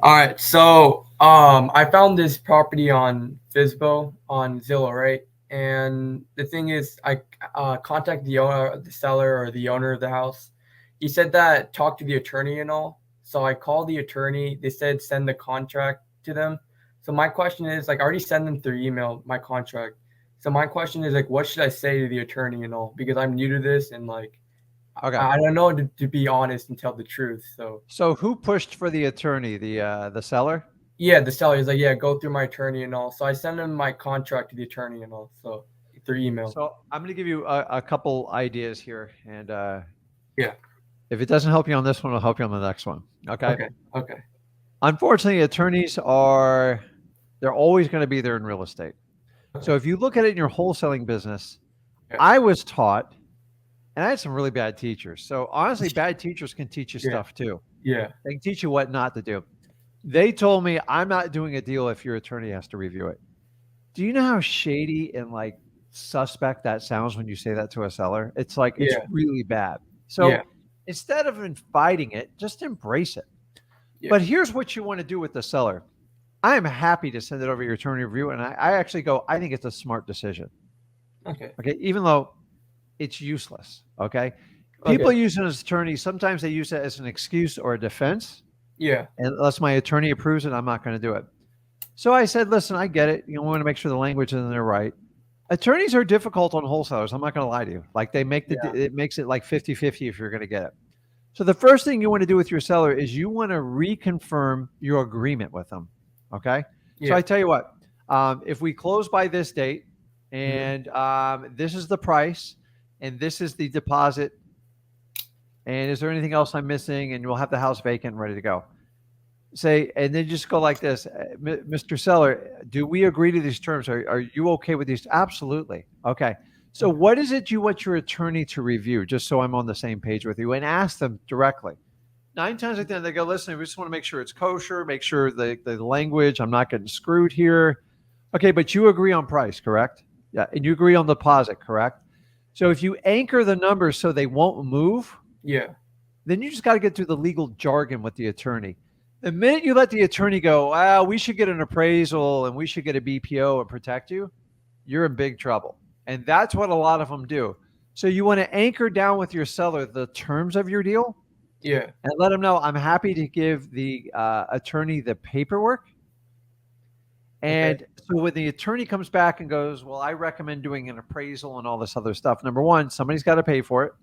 All right, so I found this property on Fizbo on Zillow, right? And the thing is, I contacted the owner, the seller, or the owner of the house. He said that talk to the attorney and all. So I called the attorney. They said send the contract to them. So my question is, like, I already sent them through email my contract. So my question is, like, what should I say to the attorney and all? Because I'm new to this and like Okay. I don't know to be honest and tell the truth. So So who pushed for the attorney? The seller? yeah, the seller is like, yeah, go through my attorney and all. So I send him my contract to the attorney and all. So through email. So I'm going to give you a couple ideas here, and Yeah. if it doesn't help you on this one, it'll help you on the next one. Okay. Okay. Okay. Unfortunately, attorneys they're always going to be there in real estate. Okay. So if you look at it in your wholesaling business, Yeah. I was taught, and I had some really bad teachers. So honestly, bad teachers can teach you Yeah. stuff too. Yeah. They can teach you what not to do. They told me I'm not doing a deal if your attorney has to review it. Do you know how shady and like suspect that sounds when you say that to a seller? It's like it's Yeah. really bad. Yeah. So instead of fighting it, just embrace it. Yeah. But here's what you want to do with the seller. I am happy to send it over your attorney review. And I actually go, I think it's a smart decision. Okay. Okay. Even though it's useless. Okay. People Okay. use it as attorneys. Sometimes they use it as an excuse or a defense. Yeah. And unless my attorney approves it, I'm not going to do it. So I said, listen, I get it. You know, we want to make sure the language is in there right. Attorneys are difficult on wholesalers. I'm not going to lie to you. Like they make Yeah. it makes it like 50-50 if you're going to get it. So the first thing you want to do with your seller is you want to reconfirm your agreement with them. Okay. So Yeah. I tell you what, if we close by this date Hmm. and this is the price and this is the deposit, and is there anything else I'm missing? And we'll have the house vacant and ready to go. Say, and then just go like this, Mr. Seller, do we agree to these terms? Are you okay with these? Absolutely. Okay. So Okay. what is it you want your attorney to review? Just so I'm on the same page with you, and ask them directly. 9 times out of 10, they go, listen, we just want to make sure it's kosher, make sure the language, I'm not getting screwed here. Okay, but you agree on price, correct? Yeah, and you agree on deposit, correct? So if you anchor the numbers so they won't move, Yeah. then you just got to get through the legal jargon with the attorney. The minute you let the attorney go, we should get an appraisal and we should get a BPO and protect you, you're in big trouble. And that's what a lot of them do. So you want to anchor down with your seller the terms of your deal Yeah. and let them know I'm happy to give the attorney the paperwork. Okay. And so when the attorney comes back and goes, well, I recommend doing an appraisal and all this other stuff. Number one, somebody's got to pay for it.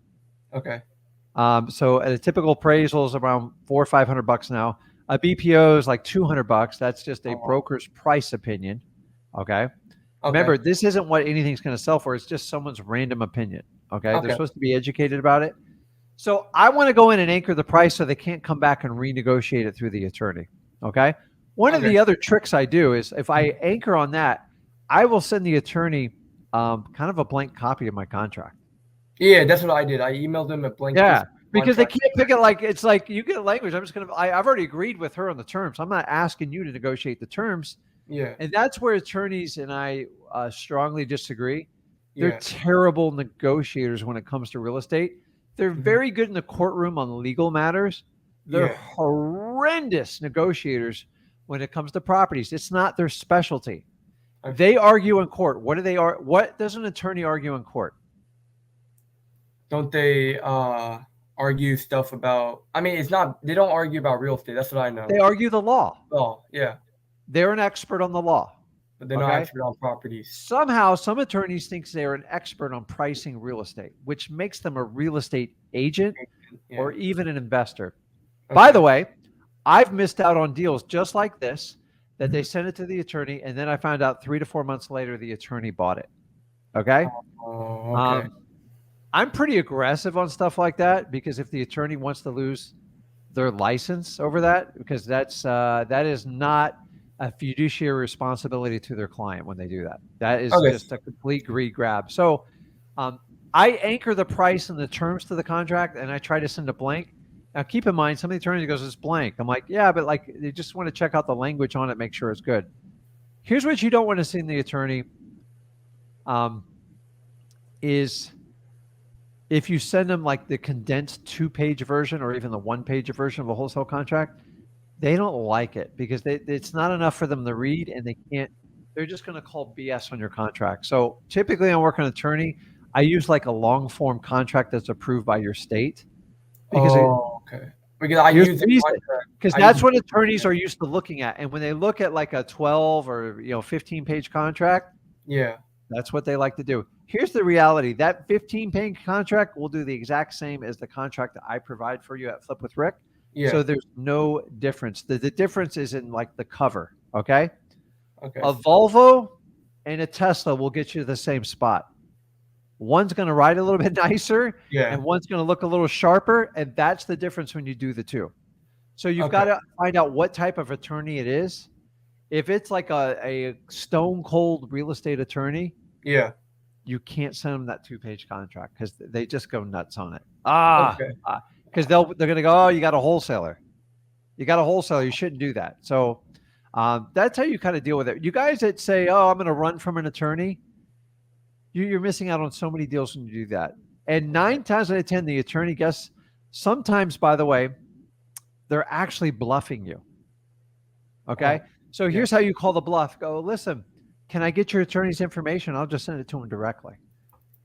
Okay. So a typical appraisal is around $400 or $500 now. A BPO is like $200. That's just a Oh. broker's price opinion. Okay. Okay. Remember, this isn't what anything's going to sell for. It's just someone's random opinion. Okay. They're Okay. supposed to be educated about it. So I want to go in and anchor the price so they can't come back and renegotiate it through the attorney. Okay. One of Okay. the other tricks I do is if I anchor on that, I will send the attorney kind of a blank copy of my contract. Yeah, that's what I did. I emailed him a blank Yeah, just because they contract. can't pick it like it's like you get a language. I'm just gonna. I've already agreed with her on the terms. I'm not asking you to negotiate the terms, Yeah. and that's where attorneys and I strongly disagree. They're Yeah. terrible negotiators when it comes to real estate. They're Hmm. very good in the courtroom on legal matters. They're Yeah. horrendous negotiators when it comes to properties. It's not their specialty. Okay. They argue in court. What do they are? What does an attorney argue in court? Don't they argue stuff about? I mean, it's not. They don't argue about real estate. That's what I know. They argue the law. Oh, yeah, They're an expert on the law. but they're not Okay. expert on properties. Somehow, some attorneys think they're an expert on pricing real estate, which makes them a real estate agent Yeah. or even an investor. By Okay. the way, I've missed out on deals just like this that they Mhm. sent it to the attorney, and then I found out 3 to 4 months later the attorney bought it. Okay. Oh, okay. Um, I'm pretty aggressive on stuff like that because if the attorney wants to lose their license over that, because that is not a fiduciary responsibility to their client when they do that. That is Okay. just a complete greed grab. So um, I anchor the price and the terms to the contract, and I try to send a blank. Now, keep in mind, some of the attorneys goes, it's blank. I'm like, yeah, but like they just want to check out the language on it, make sure it's good. Here's what you don't want to send the attorney um, is if you send them like the condensed 2-page version or even the 1-page version of a wholesale contract, They don't like it because it's not enough for them to read, and they can't. They're just going to call BS on your contract. So typically, I work an attorney. I use like a long form contract that's approved by your state because Oh, okay. Because I here's use the the reason. contract. Because I use that's the what attorneys contract. are used to looking at, and when they look at like a 12 or 15-page contract, Yeah. that's what they like to do. Here's the reality: that 15-page contract will do the exact same as the contract that I provide for you at Flip with Rick. So Yeah. there's no difference. The difference is in like the cover. Okay, Okay. a Volvo and a Tesla will get you to the same spot. One's going to ride a little bit nicer, Yeah. and one's going to look a little sharper, and that's the difference when you do the two. So you've got Okay. to find out what type of attorney it is. If it's like a stone cold real estate attorney, Yeah. you can't send them that 2-page contract because they just go nuts on it. Okay. Because they're going to go, oh, you got a wholesaler. You got a wholesaler. You shouldn't do that. So that's how you kind of deal with it. You guys that say, oh, I'm going to run from an attorney, you're missing out on so many deals when you do that. And 9 times out of 10, the attorney guess sometimes, by the way, they're actually bluffing you. Okay. Oh, So yeah. here's how you call the bluff. Go, listen, can I get your attorney's information? I'll just send it to him directly.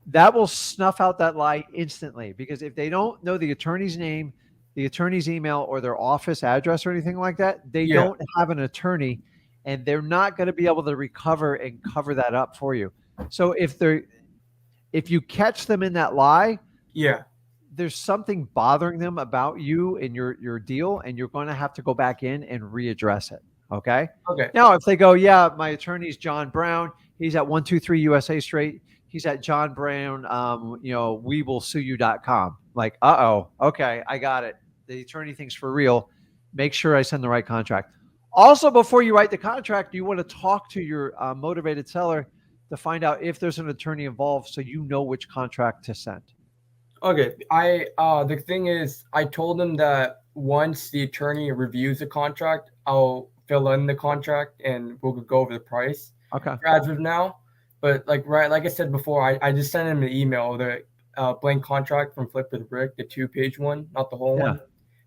That will snuff out that lie instantly because if they don't know the attorney's name, the attorney's email, or their office address or anything like that, they Yeah. don't have an attorney and they're not going to be able to recover and cover that up for you. So if you catch them in that lie, Yeah. there's something bothering them about you and your deal, and you're going to have to go back in and readdress it. Okay. Okay. Now, if they go, yeah, my attorney's John Brown. He's at 123 USA Straight. He's at John Brown. We will sue you.com. Like, okay, I got it. The attorney thinks for real. Make sure I send the right contract. Also, before you write the contract, you want to talk to your motivated seller to find out if there's an attorney involved, so you know which contract to send. Okay. The thing is, I told them that once the attorney reviews the contract, I'll fill in the contract and we'll go over the price Okay. for as of now. But like I said before, I just sent him an email, the blank contract from Flip with Rick, the 2-page one, not the whole Yeah. one.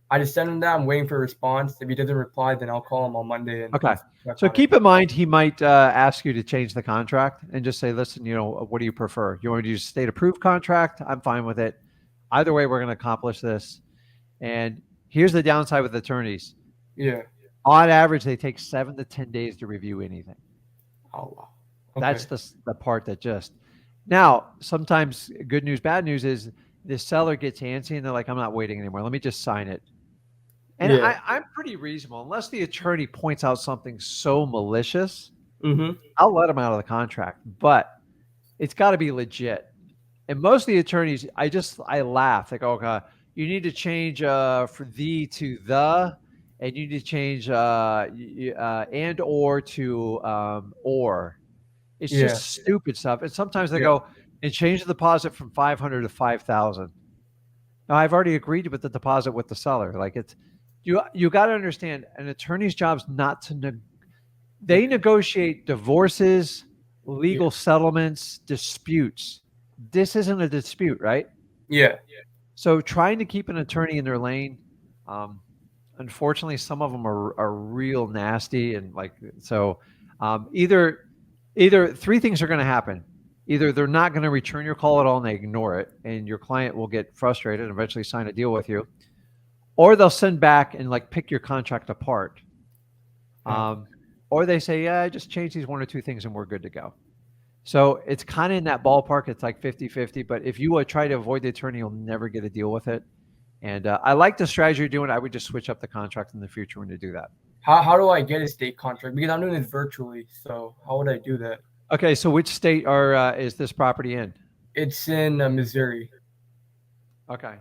I just sent him that. I'm waiting for a response. If he doesn't reply, then I'll call him on Monday and Okay. check So on it. keep in mind, he might ask you to change the contract and just say, listen, what do you prefer? You want to use state approved contract? I'm fine with it. Either way, we're going to accomplish this. And here's the downside with attorneys. Yeah. On average, they take 7 to 10 days to review anything. Oh wow. That's Okay. the part that just now sometimes good news, bad news is the seller gets antsy and they're like, I'm not waiting anymore. Let me just sign it. And Yeah. I'm pretty reasonable unless the attorney points out something so malicious. Mm-hmm. I'll let them out of the contract, but it's got to be legit. And most of the attorneys, I laugh. They go, okay, you need to change for the to the, and you need to change and or to or. It's Yeah. just stupid stuff. And sometimes they Yeah. go and change the deposit from 500 to 5,000. Now I've already agreed with the deposit with the seller. Like it's you got to understand an attorney's job's not to they Okay. negotiate divorces, Yeah. legal settlements, disputes. This isn't a dispute, right? Yeah. So trying to keep an attorney in their lane, um, unfortunately, some of them are real nasty and like so. Either three things are going to happen. Either they're not going to return your call at all and they ignore it, and your client will get frustrated and eventually sign a deal with you, or they'll send back and like pick your contract apart. Oh, Um, or they say, yeah, just change these one or two things and we're good to go. So it's kind of in that ballpark. It's like 50-50. But if you try to avoid the attorney, you'll never get a deal with it. And I like the strategy you're doing. I would just switch up the contract in the future when you do that. how do I get a state contract? Because I'm doing this virtually. So how would I do that? Okay, so which state is this property in? It's in Missouri. Okay,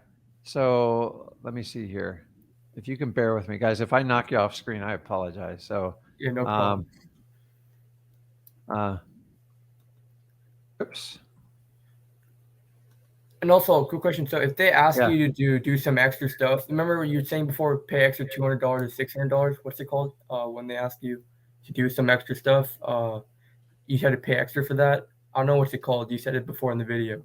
so let me see here. If you can bear with me, guys. If I knock you off screen, I apologize. So, Yeah, no problem. um, uh, oops. And also, quick question. So if they ask Yeah. you to do some extra stuff, remember you were saying before pay extra $200 or $600? What's it called? When they ask you to do some extra stuff, you had to pay extra for that. I don't know what's it called. You said it before in the video.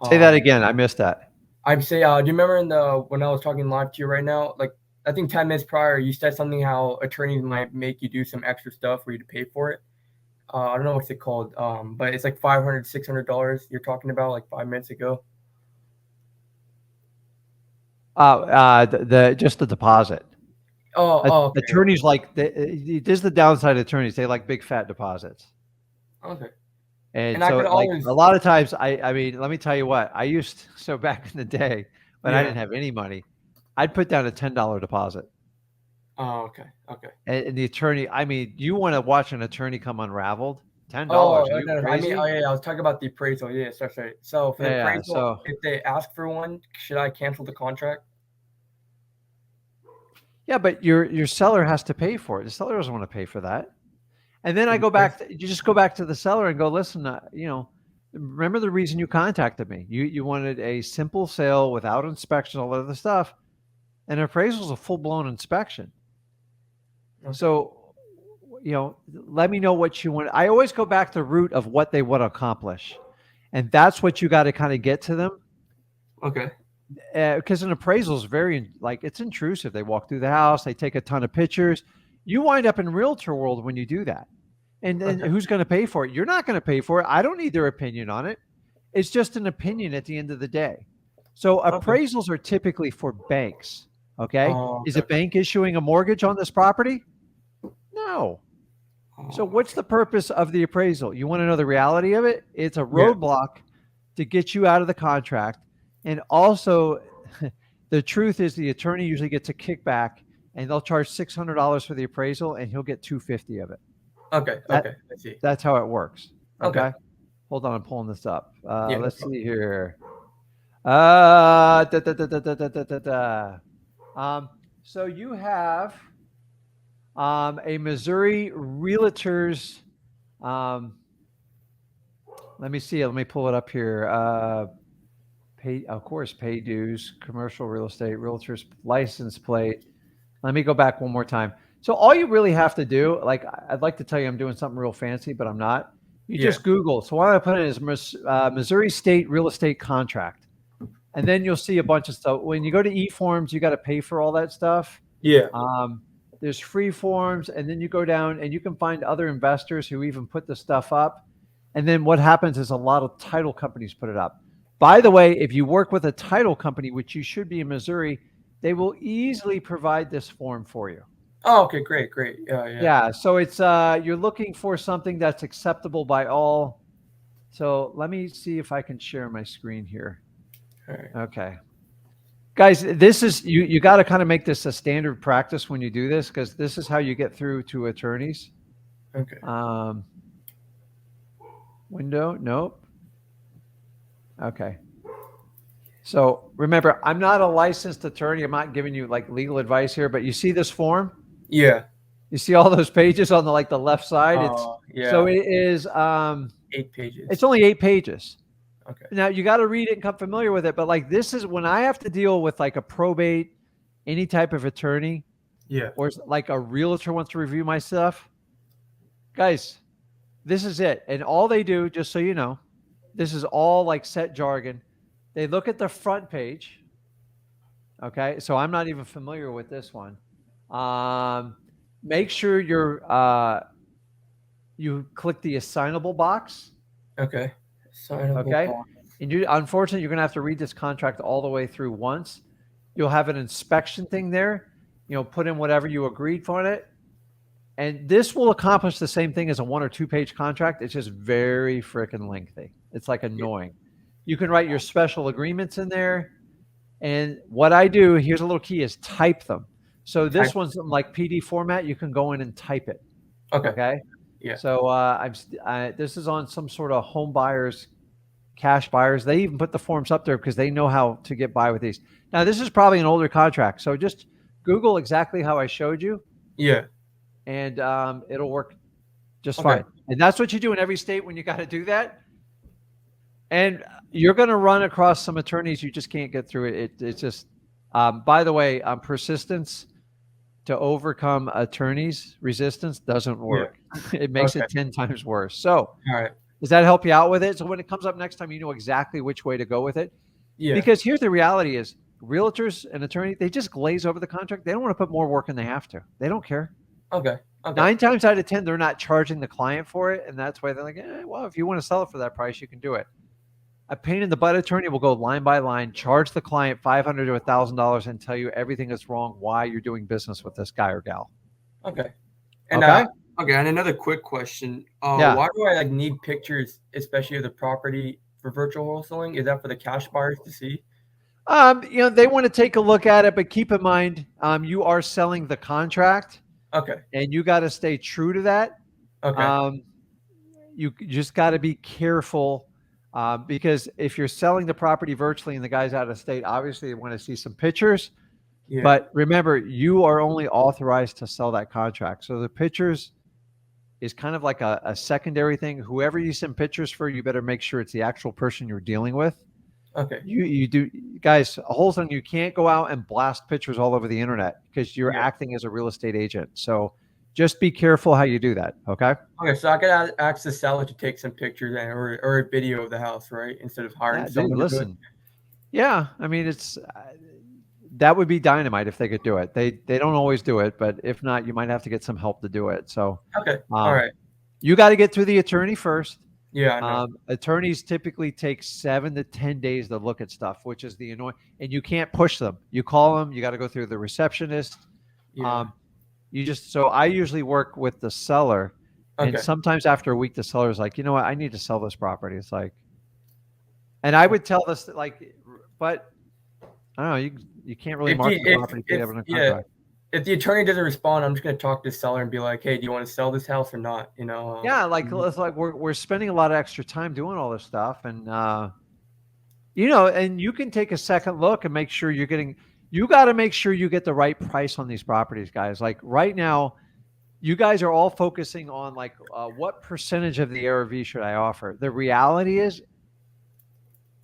Say that Um, again. I missed that. I'd say, do you remember in the when I was talking live to you right now? Like I think 10 minutes prior, you said something how attorneys might make you do some extra stuff for you to pay for it. I don't know what's it called, but it's like $500, $600 you're talking about like 5 minutes ago. The just the deposit. Oh, okay, Attorneys like this is the downside of attorneys. They like big fat deposits. okay. And And I so, could like a always, lot of times, I mean, let me tell you what I used. So back in the day when I yeah. didn't have any money, I'd put down a $10 deposit. Oh, okay, okay. And the attorney, I mean, you want to watch an attorney come unraveled? Oh, $10? Are you no, no, I mean, oh crazy? yeah, I was talking about the appraisal. Yeah, that's right. So for the Yeah, yeah. appraisal, So if they ask for one, should I cancel the contract? yeah, but your seller has to pay for it. The seller doesn't want to pay for that. And then For I the go back. appraisal? You just go back to the seller and go, listen. Remember the reason you contacted me. You wanted a simple sale without inspection, all that other stuff. And appraisal is a full blown inspection. Okay, So, let me know what you want. I always go back to the root of what they want to accomplish, and that's what you got to kind of get to them. okay, Because an appraisal is very like it's intrusive. They walk through the house, they take a ton of pictures. You wind up in realtor world when you do that. And then okay, who's going to pay for it? You're not going to pay for it. I don't need their opinion on it. It's just an opinion at the end of the day. So okay. appraisals are typically for banks. Okay. Oh, Is okay, a okay. bank issuing a mortgage on this property? No. So Oh, what's the purpose of the appraisal? You want to know the reality of it? It's a yeah. roadblock to get you out of the contract. And also, the truth is the attorney usually gets a kickback and they'll charge $600 for the appraisal and he'll get 250 of it. Okay, That okay. I see. that's how it works. Okay. Okay. Hold on, I'm pulling this up. Yeah, no Let's problem. see here. Da, da, da, da, da, da, da, da, da. So you have a Missouri Realtors. Um, let me see. Let me pull it up here. Pay, of course, pay dues, commercial real estate, realtors license plate. Let me go back one more time. So all you really have to do, like I'd like to tell you I'm doing something real fancy, but I'm not. You Yeah, just Google. So what I put in is Missouri State Real Estate Contract. And then you'll see a bunch of stuff. When you go to eForms, you got to pay for all that stuff. yeah. Um, there's free forms, and then you go down and you can find other investors who even put the stuff up. And then what happens is a lot of title companies put it up. By the way, if you work with a title company, which you should be in Missouri, they will easily provide this form for you. Oh, okay, great, great. Yeah, yeah. Yeah, so it's you're looking for something that's acceptable by all. So let me see if I can share my screen here. All right. Okay. Guys, this is you got to kind of make this a standard practice when you do this because this is how you get through to attorneys. Okay. Um, window, nope. Okay. So remember, I'm not a licensed attorney. I'm not giving you like legal advice here, but you see this form? Yeah. You see all those pages on the like the left side? So Yeah. it is 8 pages. it's only 8 pages. Okay. Now you got to read it and come familiar with it, but like this is when I have to deal with like a probate, any type of attorney, Yeah. or like a realtor wants to review my stuff. Guys, this is it. And all they do, just so you know, this is all like set jargon. They look at the front page. Okay. So I'm not even familiar with this one. Make sure you click the assignable box. Okay. Signable Okay. bond. And unfortunately, you're going to have to read this contract all the way through once. You'll have an inspection thing there. Put in whatever you agreed for it. And this will accomplish the same thing as a 1 or 2 page contract. It's just very freaking lengthy. It's like Yeah. annoying. You can write your special agreements in there. And what I do, here's a little key, is type them. So this Type. one's like PD format. You can go in and type it. Okay. Okay. Yeah. So this is on some sort of home buyers, cash buyers. They even put the forms up there because they know how to get by with these. Now, this is probably an older contract. So just Google exactly how I showed you, Yeah. and it'll work just Okay. fine. And that's what you do in every state when you got to do that. And you're going to run across some attorneys you just can't get through it. It's just, by the way, persistence to overcome attorneys' resistance doesn't Yeah. work. It makes Okay. it 10 times worse. So All right. does that help you out with it? So when it comes up next time, you know exactly which way to go with it. Yeah. Because here's the reality is realtors and attorney, they just glaze over the contract. They don't want to put more work than they have to. They don't care. Okay. Okay. 9 times out of 10, they're not charging the client for it, and that's why they're like, well, if you want to sell it for that price, you can do it. A pain in the butt attorney will go line by line, charge the client $500 to $1,000, and tell you everything that's wrong, why you're doing business with this guy or gal. Okay. And Okay. okay, and another quick question. Yeah. Why do I like need pictures, especially of the property for virtual wholesaling? Is that for the cash buyers to see? They want to take a look at it, but keep in mind, you are selling the contract, Okay. and you got to stay true to that. Okay. You just got to be careful because if you're selling the property virtually and the guy's out of state, obviously they want to see some pictures. Yeah. But remember, you are only authorized to sell that contract. So the pictures is kind of like a secondary thing. Whoever you send pictures for, you better make sure it's the actual person you're dealing with. Okay. You do, guys, wholesaling, you can't go out and blast pictures all over the internet because you're Yeah. acting as a real estate agent. So just be careful how you do that. Okay. Okay. So I could ask the seller to take some pictures or a video of the house, right? Instead of hiring Dude, someone to do it. listen. Yeah, I mean, it's that would be dynamite if they could do it. They don't always do it, but if not, you might have to get some help to do it. So, Okay. All right. you got to get through the attorney first. Yeah, I know. Attorneys typically take 7 to 10 days to look at stuff, which is the annoying. And you can't push them. You call them. You got to go through the receptionist. Yeah. So I usually work with the seller, and Okay. sometimes after a week, the seller's like, you know what, I need to sell this property. It's like, and I would tell this like, but I don't know, you can't really market the property until you have it on contract. If the attorney doesn't respond, I'm just going to talk to the seller and be like, "Hey, do you want to sell this house or not?" Yeah, it's like we're spending a lot of extra time doing all this stuff, and and you can take a second look and make sure you're getting. You got to make sure you get the right price on these properties, guys. Like right now, you guys are all focusing on like what percentage of the ARV should I offer? The reality is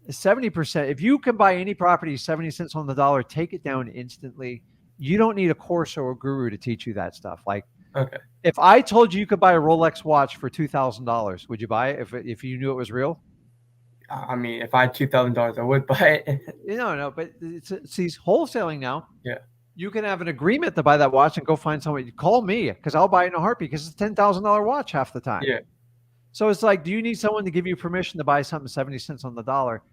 70%. If you can buy any property 70 cents on the dollar, take it down instantly. You don't need a course or a guru to teach you that stuff. Like, Okay. if I told you could buy a Rolex watch for $2,000, would you buy it if you knew it was real? I mean, if I had $2,000, I would buy it. No, but see, wholesaling now. Yeah. You can have an agreement to buy that watch and go find somebody. Call me because I'll buy it in a heartbeat because it's a $10,000 watch half the time. Yeah. So it's like, do you need someone to give you permission to buy something 70 cents on the dollar?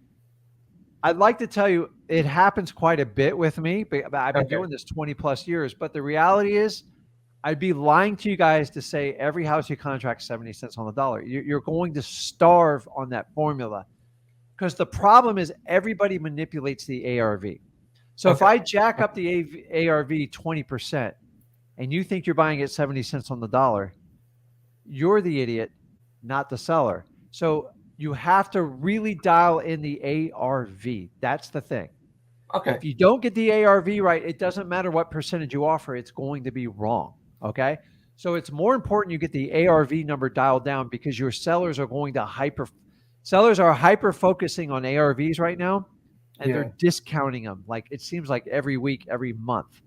I'd like to tell you it happens quite a bit with me, but I've been doing this 20 plus years. But the reality is, I'd be lying to you guys to say every house you contract 70 cents on the dollar. You're going to starve on that formula because the problem is everybody manipulates the ARV. So if I jack up the ARV 20% and you think you're buying it 70 cents on the dollar, you're the idiot, not the seller. So you have to really dial in the ARV. That's the thing. Okay. If you don't get the ARV right, it doesn't matter what percentage you offer, it's going to be wrong. Okay. So it's more important you get the ARV number dialed down because your sellers are going to hyper focusing on ARVs right now, and they're discounting them. Like it seems like every week, every month.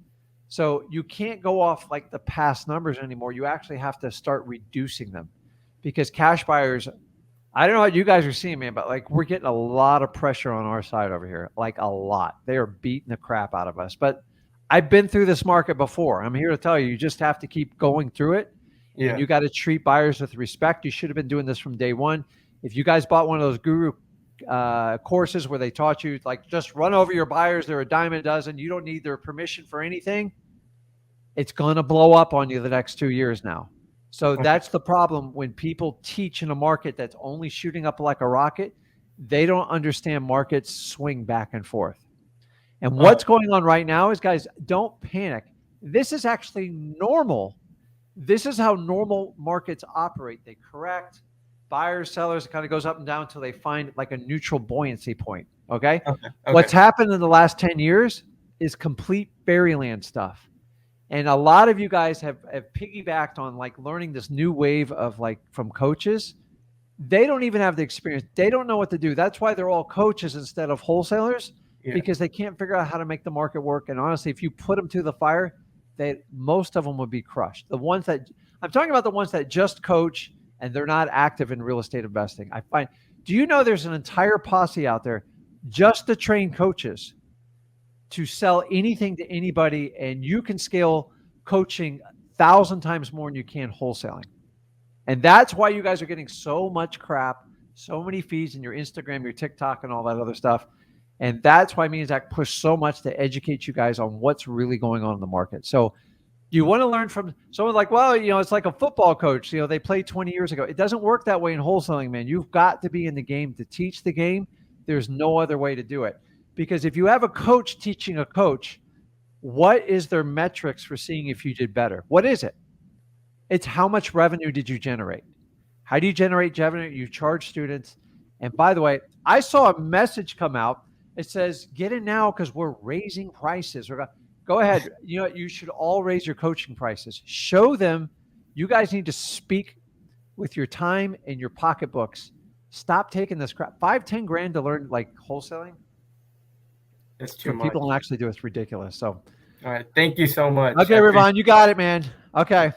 So you can't go off like the past numbers anymore. You actually have to start reducing them because cash buyers, I don't know what you guys are seeing, man, but like we're getting a lot of pressure on our side over here, like a lot. They are beating the crap out of us. But I've been through this market before. I'm here to tell you, you just have to keep going through it. Yeah. And you got to treat buyers with respect. You should have been doing this from day one. If you guys bought one of those guru courses where they taught you like just run over your buyers, they're a dime a dozen, you don't need their permission for anything, it's going to blow up on you the next 2 years now. So that's the problem when people teach in a market that's only shooting up like a rocket. They don't understand markets swing back and forth. And what's going on right now is, guys, don't panic. This is actually normal. This is how normal markets operate. They correct. Buyers, sellers, it kind of goes up and down until they find like a neutral buoyancy point. Okay? What's happened in the last 10 years is complete fairyland stuff. And a lot of you guys have piggybacked on like learning this new wave of like from coaches. They don't even have the experience. They don't know what to do. That's why they're all coaches instead of wholesalers, because they can't figure out how to make the market work. And honestly, if you put them to the fire, most of them would be crushed. The ones that I'm talking about, the ones that just coach and they're not active in real estate investing. I find, do you know there's an entire posse out there just to train coaches? to sell anything to anybody, and you can scale coaching 1,000 times more than you can wholesaling. And that's why you guys are getting so much crap, so many feeds in your Instagram, your TikTok, and all that other stuff. And that's why me and Zach push so much to educate you guys on what's really going on in the market. So you want to learn from someone like, well, it's like a football coach. They played 20 years ago. It doesn't work that way in wholesaling, man. You've got to be in the game to teach the game. There's no other way to do it. Because if you have a coach teaching a coach, what is their metrics for seeing if you did better? What is it? It's how much revenue did you generate? How do you generate revenue? You charge students. And by the way, I saw a message come out. It says, get in now because we're raising prices. Go ahead. You should all raise your coaching prices. Show them you guys need to speak with your time and your pocketbooks. Stop taking this crap. 5-10 grand to learn like wholesaling. It's too For much. people don't actually do, it's ridiculous. So, All right. Thank you so much. okay, Ravon, you got it, man. Okay.